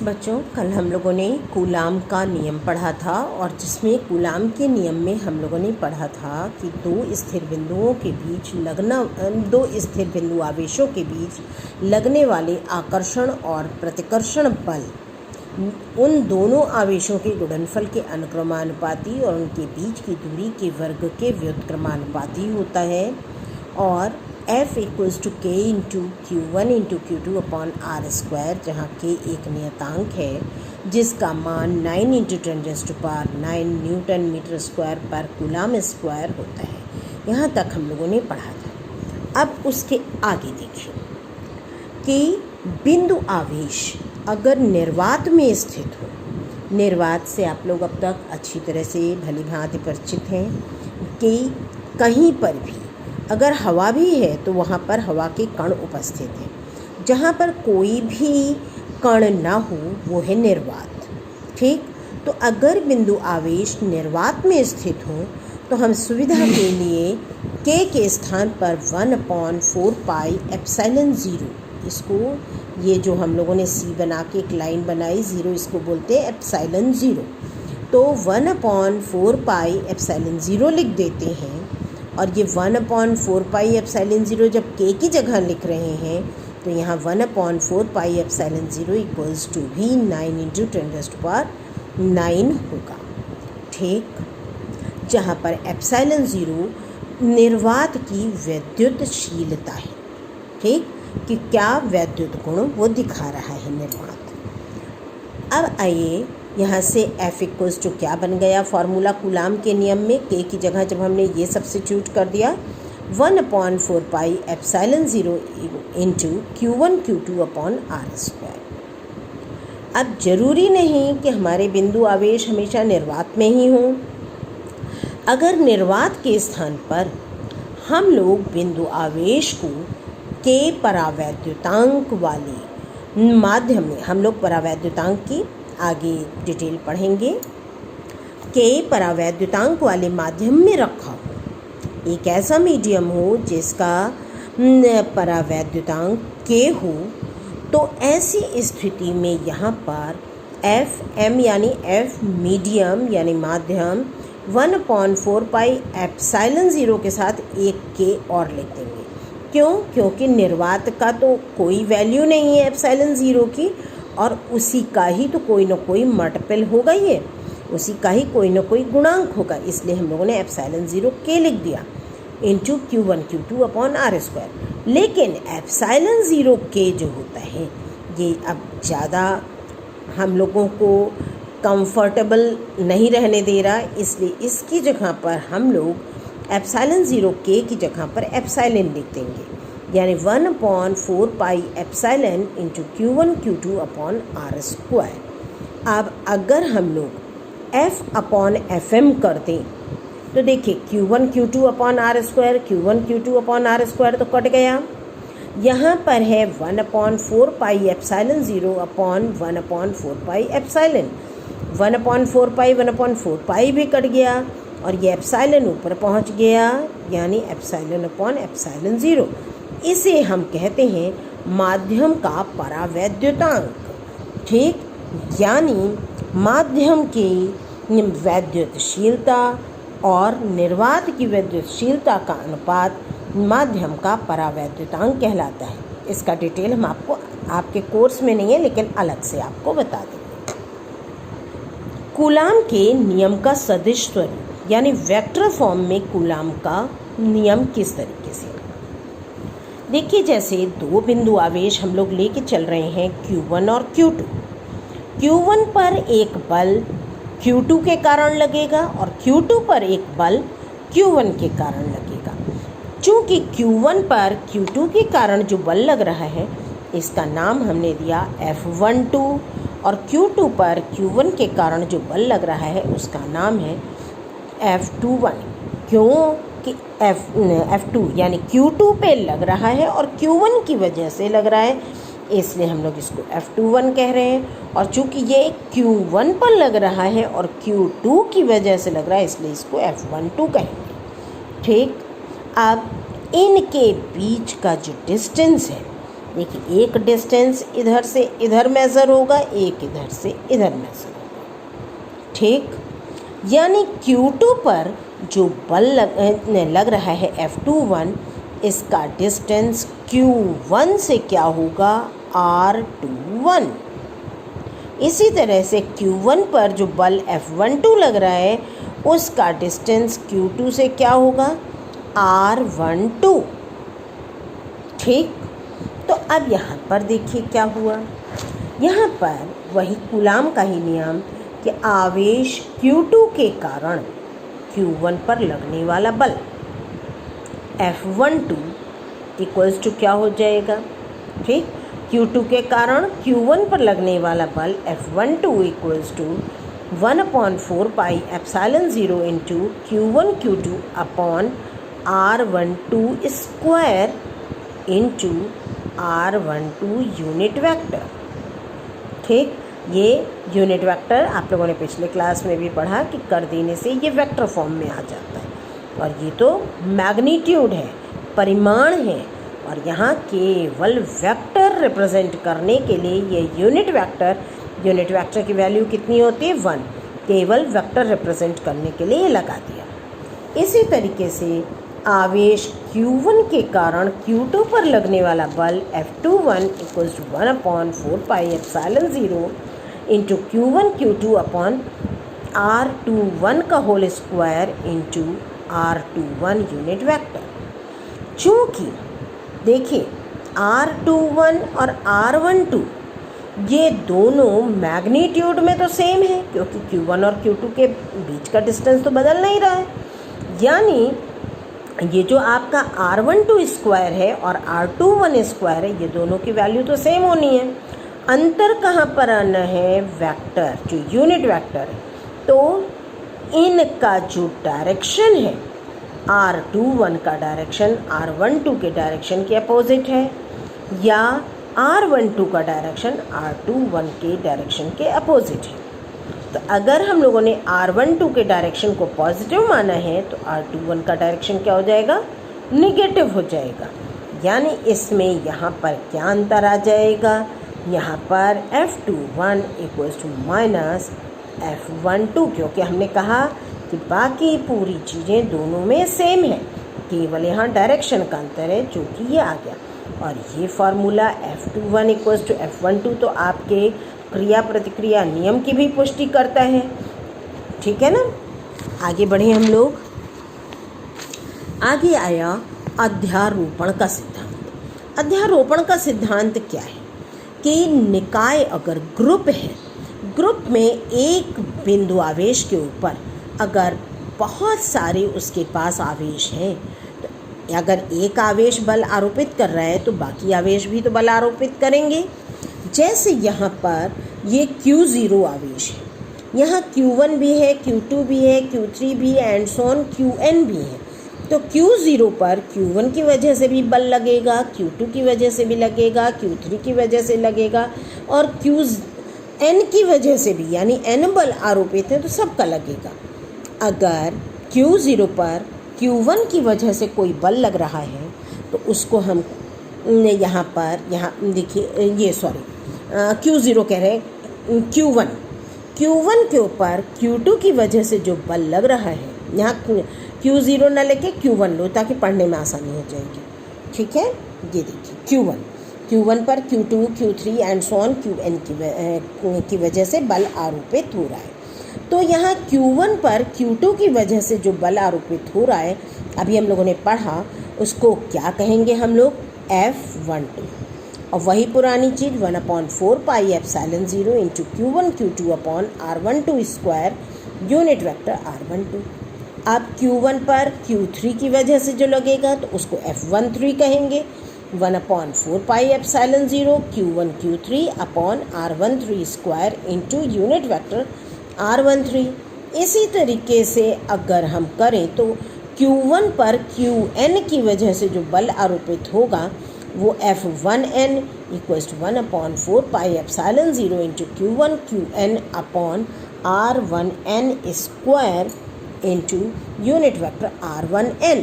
बच्चों, कल हम लोगों ने कूलाम का नियम पढ़ा था और जिसमें कूलाम के नियम में हम लोगों ने पढ़ा था कि दो स्थिर बिंदु आवेशों के बीच लगने वाले आकर्षण और प्रतिकर्षण बल उन दोनों आवेशों के गुणनफल के अनुक्रमानुपाती और उनके बीच की दूरी के वर्ग के व्युत्क्रमानुपाती होता है और F equals to K into Q1 into Q2 upon R square, जहाँ K एक नियतांक है जिसका मान 9 इंटू 10⁹ न्यूटन मीटर स्क्वायर पर कूलाम स्क्वायर होता है। यहाँ तक हम लोगों ने पढ़ा था। अब उसके आगे देखिए कि बिंदु आवेश अगर निर्वात में स्थित हो, निर्वात से आप लोग अब तक अच्छी तरह से भली भांति परिचित हैं कि कहीं पर भी अगर हवा भी है तो वहाँ पर हवा के कण उपस्थित हैं। जहाँ पर कोई भी कण ना हो वो है निर्वात। ठीक, तो अगर बिंदु आवेश निर्वात में स्थित हो तो हम सुविधा के लिए K के स्थान पर 1/4 पाई एप्सिलॉन 0, इसको ये जो हम लोगों ने C बना के एक लाइन बनाई 0, इसको बोलते हैं एप्सिलॉन 0। तो 1/4 पाई एप्सिलॉन 0 लिख देते हैं और ये 1/4 पाई एप्सिलॉन 0 जब K की जगह लिख रहे हैं तो यहाँ 1/4 पाई एप्सिलॉन 0 इक्वल्स टू भी 9 इंटू 10⁹ होगा। ठीक, जहाँ पर एप्सिलॉन 0 निर्वात की वैद्युतशीलता है। ठीक, कि क्या वैद्युत गुण वो दिखा रहा है निर्वात। अब आइए यहाँ से F इक्वल्स टू क्या बन गया फॉर्मूला कूलाम के नियम में। K की जगह जब हमने ये सब्स्टिट्यूट कर दिया 1/4 pi epsilon 0 into Q1 Q2 upon R square. अब जरूरी नहीं कि हमारे बिंदु आवेश हमेशा निर्वात में ही हों। अगर निर्वात के स्थान पर हम लोग बिंदु आवेश को K परावैद्युतांक वाले माध्यम में, हम लोग परावैद्युतांक की आगे डिटेल पढ़ेंगे, K परावैद्युतांक वाले माध्यम में रखा हो, एक ऐसा मीडियम हो जिसका परावैद्युतांक K हो, तो ऐसी स्थिति में यहाँ पर FM यानी F मीडियम यानी माध्यम 1/4 पाई एप्सिलॉन 0 के साथ एक K और लिख देंगे। क्यों? क्योंकि निर्वात का तो कोई वैल्यू नहीं है एप्सिलॉन 0 की और उसी का ही तो कोई ना कोई मल्टीपल होगा, ये उसी का ही कोई ना कोई गुणांक होगा, इसलिए हम लोगों ने एप्सिलॉन 0 K लिख दिया into Q1 Q2 upon R square. लेकिन एप्सिलॉन 0 K जो होता है ये अब ज़्यादा हम लोगों को कंफर्टेबल नहीं रहने दे रहा, इसलिए इसकी जगह पर हम लोग एप्सिलॉन 0 K की जगह पर एप्सिलॉन लिख देंगे, यानी 1/4 pi epsilon into Q1 Q2 upon R square. अब अगर हम लोग F अपॉन FM कर दें तो देखिए Q1 Q2 upon R square, Q1 Q2 upon R square तो कट गया। यहाँ पर है 1/4 pi epsilon 0 upon 1/4 pi epsilon, 1/4 pi भी कट गया और ये एप्सिलॉन ऊपर पहुँच गया, यानी एप्सिलॉन अपॉन एप्सिलॉन 0। इसे हम कहते हैं माध्यम का परावैद्युतांक। ठीक, यानी माध्यम की वैद्युतशीलता और निर्वात की वैद्युतशीलता का अनुपात माध्यम का परावैद्युतांक कहलाता है। इसका डिटेल हम आपको आपके कोर्स में नहीं है लेकिन अलग से आपको बता देंगे। कूलाम के नियम का सदिश स्वरूप यानी वेक्टर फॉर्म में कूलाम का नियम किस तरीके से, देखिए जैसे दो बिंदु आवेश हम लोग लेके चल रहे हैं Q1 और Q2। Q1 पर एक बल Q2 के कारण लगेगा और Q2 पर एक बल Q1 के कारण लगेगा। चूँकि Q1 पर Q2 के कारण जो बल लग रहा है इसका नाम हमने दिया F12 और Q2 पर Q1 के कारण जो बल लग रहा है उसका नाम है F21। क्यों कि F2 यानी Q2 पे लग रहा है और Q1 की वजह से लग रहा है, इसलिए हम लोग इसको F21 कह रहे हैं। और चूँकि ये Q1 पर लग रहा है और Q2 की वजह से लग रहा है इसलिए इसको F12 कहेंगे। ठीक, अब इनके बीच का जो डिस्टेंस है देखिए एक डिस्टेंस इधर से इधर मेज़र होगा, एक इधर से इधर मेज़र होगा, ठीक। यानी Q2 पर जो बल लग रहा है F21, इसका डिस्टेंस Q1 से क्या होगा, R21। इसी तरह से Q1 पर जो बल F12 लग रहा है उसका डिस्टेंस Q2 से क्या होगा, R12, ठीक। तो अब यहाँ पर देखिए क्या हुआ, यहाँ पर वही कूलाम का ही नियम कि आवेश Q2 के कारण Q1 पर लगने वाला बल F12 इक्वल्स टू क्या हो जाएगा, ठीक। Q2 के कारण Q1 पर लगने वाला बल F12 equals to 1/4 pi epsilon 0 into Q1 Q2 upon R12 square into R12 unit vector, ठीक। ये यूनिट वेक्टर आप लोगों ने पिछले क्लास में भी पढ़ा कि कर देने से ये वेक्टर फॉर्म में आ जाता है, और ये तो मैग्नीट्यूड है, परिमाण है, और यहाँ केवल वेक्टर रिप्रेजेंट करने के लिए ये यूनिट वेक्टर की वैल्यू कितनी होती है, 1, केवल वेक्टर रिप्रेजेंट करने के लिए ये लगा दिया। इसी तरीके से आवेश Q1 के कारण Q2 पर लगने वाला बल F21 equals to 1/4 pi epsilon 0 into Q1 Q2 upon R21 का whole square into R21 unit vector. चूँकि देखिए R21 और R12 ये दोनों मैग्नीट्यूड में तो सेम है, क्योंकि Q1 और Q2 के बीच का डिस्टेंस तो बदल नहीं रहा है, यानी ये जो आपका R12 स्क्वायर है और R21 स्क्वायर है, ये दोनों की वैल्यू तो सेम होनी है। अंतर कहाँ पर आना है, वेक्टर, जो यूनिट वेक्टर है, तो इनका जो डायरेक्शन है, R21 का डायरेक्शन R12 के डायरेक्शन के अपोजिट है, या R12 का डायरेक्शन R21 के डायरेक्शन के अपोजिट है। तो अगर हम लोगों ने R12 के डायरेक्शन को पॉजिटिव माना है तो R21 का डायरेक्शन क्या हो जाएगा, निगेटिव हो जाएगा। यानी इसमें यहाँ पर क्या अंतर आ जाएगा, यहाँ पर F21 equals to minus F12, क्योंकि हमने कहा कि बाकी पूरी चीज़ें दोनों में सेम है, केवल यहाँ डायरेक्शन का अंतर है, जो कि ये आ गया। और ये formula F21 equals to F12 तो आपके क्रिया प्रतिक्रिया नियम की भी पुष्टि करता है, ठीक है ना। आगे बढ़े हम लोग। आगे आया अध्यारोपण का सिद्धांत। अध्यारोपण का सिद्धांत क्या है कि निकाय अगर ग्रुप है, ग्रुप में एक बिंदु आवेश के ऊपर अगर बहुत सारे उसके पास आवेश हैं, तो अगर एक आवेश बल आरोपित कर रहा है तो बाकी आवेश भी तो बल आरोपित करेंगे। जैसे यहाँ पर ये Q0 आवेश है, यहाँ Q1 भी है, Q2 भी है, Q3 भी है, एंड सो ऑन Qn भी है। तो Q0 पर Q1 की वजह से भी बल लगेगा, Q2 की वजह से भी लगेगा, Q3 की वजह से लगेगा, और Qn की वजह से भी, यानी n बल आरोपित है तो सबका लगेगा। अगर Q0 पर Q1 की वजह से कोई बल लग रहा है तो उसको हम यहाँ देखिए, ये Q0 कह रहे हैं, Q1 के ऊपर Q2 की वजह से जो बल लग रहा है, यहाँ Q0 ना लेके Q1 लो ताकि पढ़ने में आसानी हो जाएगी, ठीक है। ये देखिए Q1 पर Q2, Q3 and so on Qn की वजह से बल आरोपित हो रहा है। तो यहाँ Q1 पर Q2 की वजह से जो बल आरोपित हो रहा है, अभी हम लोगों ने पढ़ा, उसको क्या कहेंगे हम लोग, F12। और वही पुरानी चीज़ 1/4 pi epsilon 0 into Q1 Q2 upon R12 square unit vector R12। अब Q1 पर Q3 की वजह से जो लगेगा तो उसको F13 कहेंगे, 1/4 pi epsilon 0 Q1 Q3 upon R13 square into unit vector R13। इसी तरीके से अगर हम करें तो Q1 पर Qn की वजह से जो बल आरोपित होगा वो F1n equals to 1/4 pi epsilon 0 into Q1 Qn upon R1n square into unit vector R1n।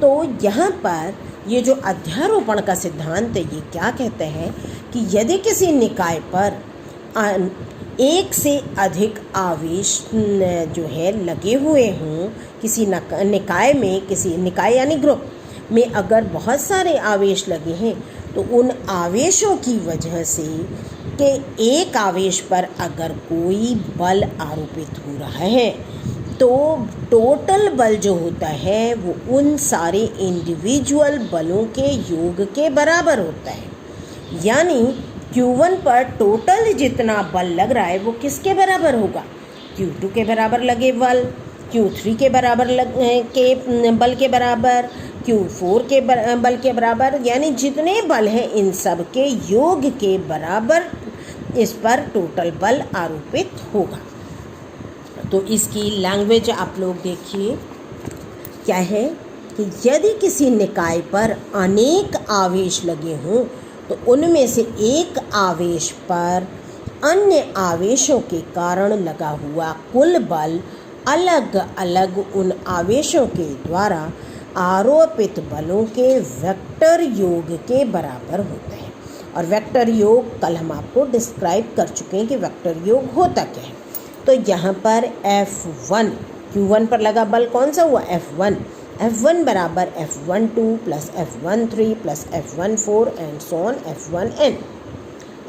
तो यहाँ पर ये जो अध्यारोपण का सिद्धांत है ये क्या कहते हैं कि यदि किसी निकाय पर एक से अधिक आवेश जो है लगे हुए हों, किसी निकाय में, किसी निकाय यानी ग्रुप में अगर बहुत सारे आवेश लगे हैं तो उन आवेशों की वजह से कि एक आवेश पर अगर कोई बल आरोपित हो रहा है तो टोटल बल जो होता है वो उन सारे इंडिविजुअल बलों के योग के बराबर होता है। यानी Q1 पर टोटल जितना बल लग रहा है वो किसके बराबर होगा? Q2 के बराबर लगे बल, Q3 के बराबर के बल के बराबर, Q4 के बल के बराबर, यानी जितने बल हैं इन सब के योग के बराबर इस पर टोटल बल आरोपित होगा। तो इसकी लैंग्वेज आप लोग देखिए क्या है कि यदि किसी निकाय पर अनेक आवेश लगे हों तो उनमें से एक आवेश पर अन्य आवेशों के कारण लगा हुआ कुल बल अलग अलग उन आवेशों के द्वारा आरोपित बलों के वेक्टर योग के बराबर होता है। और वेक्टर योग कल हम आपको डिस्क्राइब कर चुके हैं कि वेक्टर योग होता क्या है। तो यहाँ पर F1 Q1 पर लगा बल कौन सा हुआ? F1 बराबर F12 plus F13 plus F14 and so on F1n।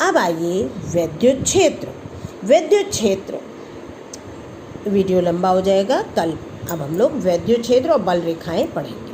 अब आइए विद्युत क्षेत्र वीडियो लंबा हो जाएगा कल। अब हम लोग विद्युत क्षेत्र और बल रेखाएं पढ़ेंगे।